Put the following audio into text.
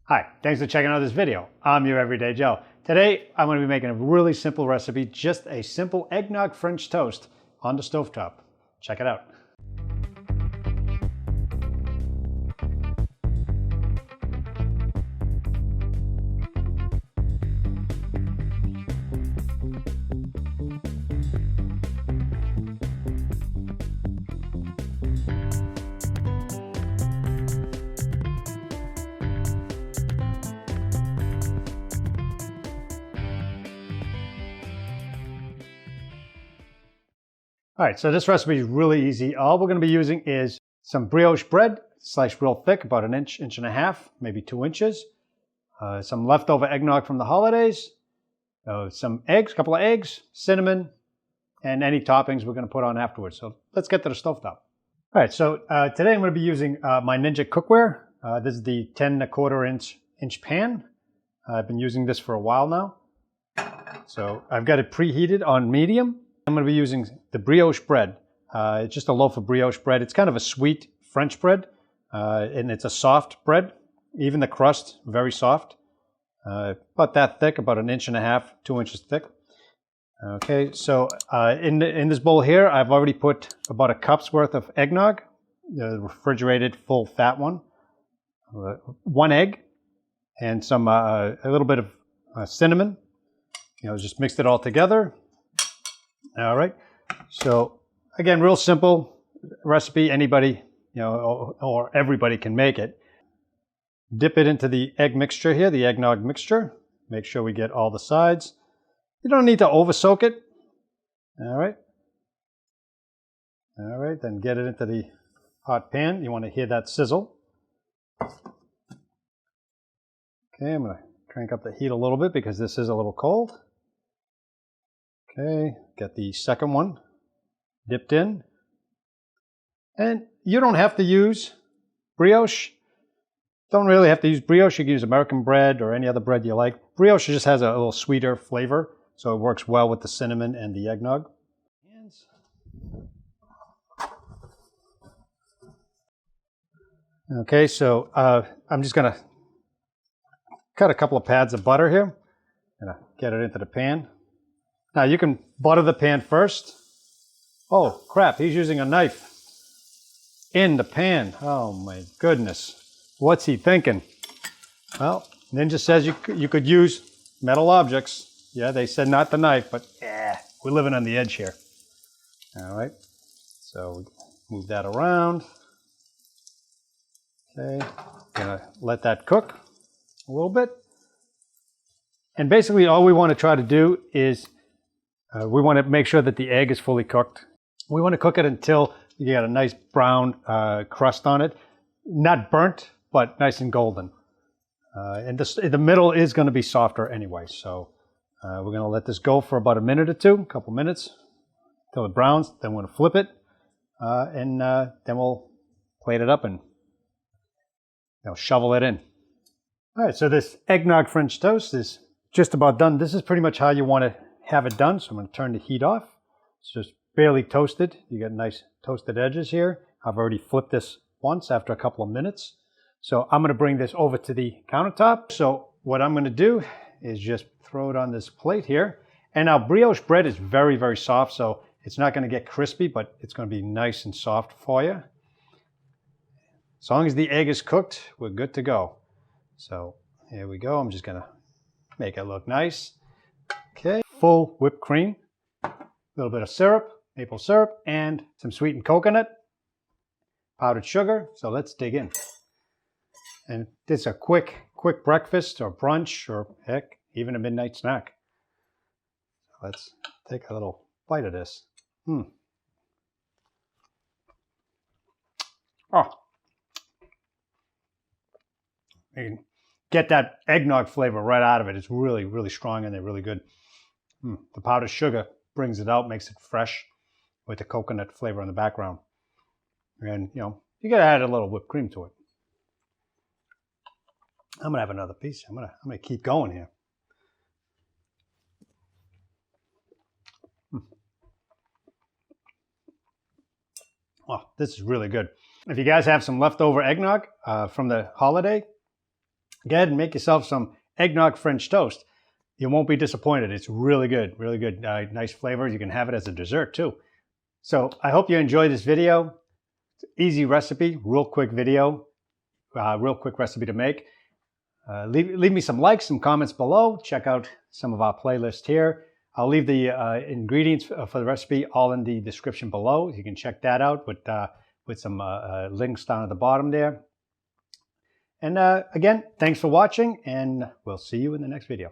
Hi, thanks for checking out this video. I'm your Everyday Joe. Today, I'm going to be making a really simple recipe, just a simple eggnog French toast on the stovetop. Check it out. All right, so this recipe is really easy. All we're going to be using is some brioche bread, sliced real thick, about an inch, inch and a half, maybe 2 inches. Some leftover eggnog from the holidays, some eggs, a couple of eggs, cinnamon, and any toppings we're going to put on afterwards. So let's get to the stovetop. All right, so today I'm going to be using my Ninja cookware. This is the 10 1/4 inch pan. I've been using this for a while now. So I've got it preheated on medium. I'm going to be using the brioche bread. It's just a loaf of brioche bread. It's kind of a sweet French bread, and it's a soft bread. Even the crust, very soft. About that thick, about an inch and a half, 2 inches thick. Okay, so in this bowl here, I've already put about a cup's worth of eggnog, the refrigerated full fat one, 1 egg, and some a little bit of cinnamon. Just mixed it all together. All right, so again, real simple recipe. Anybody, or everybody can make it. Dip it into the egg mixture here, the eggnog mixture. Make sure we get all the sides. You don't need to over soak it. All right. All right, then get it into the hot pan. You want to hear that sizzle. Okay, I'm going to crank up the heat a little bit because this is a little cold. Okay, get the second one dipped in. And you don't have to use brioche. Don't really have to use brioche. You can use American bread or any other bread you like. Brioche just has a little sweeter flavor, so it works well with the cinnamon and the eggnog. Okay, so I'm just going to cut a couple of pads of butter here. Gonna get it into the pan. Now you can butter the pan first. Oh crap, he's using a knife in the pan. Oh my goodness. What's he thinking? Well, Ninja says you could use metal objects. Yeah, they said not the knife, but we're living on the edge here. All right, so move that around. Okay, gonna let that cook a little bit. And basically all we want to try to do is we want to make sure that the egg is fully cooked. We want to cook it until you get a nice brown crust on it. Not burnt, but nice and golden. And the middle is going to be softer anyway. So we're going to let this go for about a minute or two, a couple minutes, until it browns. Then we're going to flip it. And then we'll plate it up and shovel it in. All right, so this eggnog French toast is just about done. This is pretty much how you want to have it done. So I'm going to turn the heat off. It's just barely toasted. You got nice toasted edges here. I've already flipped this once after a couple of minutes. So I'm going to bring this over to the countertop. So what I'm going to do is just throw it on this plate here. And now brioche bread is very, very soft. So it's not going to get crispy, but it's going to be nice and soft for you. As long as the egg is cooked, we're good to go. So here we go. I'm just going to make it look nice. Okay, full whipped cream, a little bit of syrup, maple syrup, and some sweetened coconut, powdered sugar. So let's dig in. And this is a quick breakfast or brunch or heck, even a midnight snack. Let's take a little bite of this. Oh, you can get that eggnog flavor right out of it. It's really, really strong and they're really good. The powdered sugar brings it out, makes it fresh with the coconut flavor in the background. And, you got to add a little whipped cream to it. I'm going to have another piece. I'm going to keep going here. Oh, this is really good. If you guys have some leftover eggnog from the holiday, go ahead and make yourself some eggnog French toast. You won't be disappointed. It's really good, really good. Nice flavor. You can have it as a dessert too. So I hope you enjoyed this video. It's an easy recipe, real quick video, real quick recipe to make. Leave me some likes, some comments below. Check out some of our playlist here. I'll leave the ingredients for the recipe all in the description below. You can check that out with some links down at the bottom there. And again, thanks for watching, and we'll see you in the next video.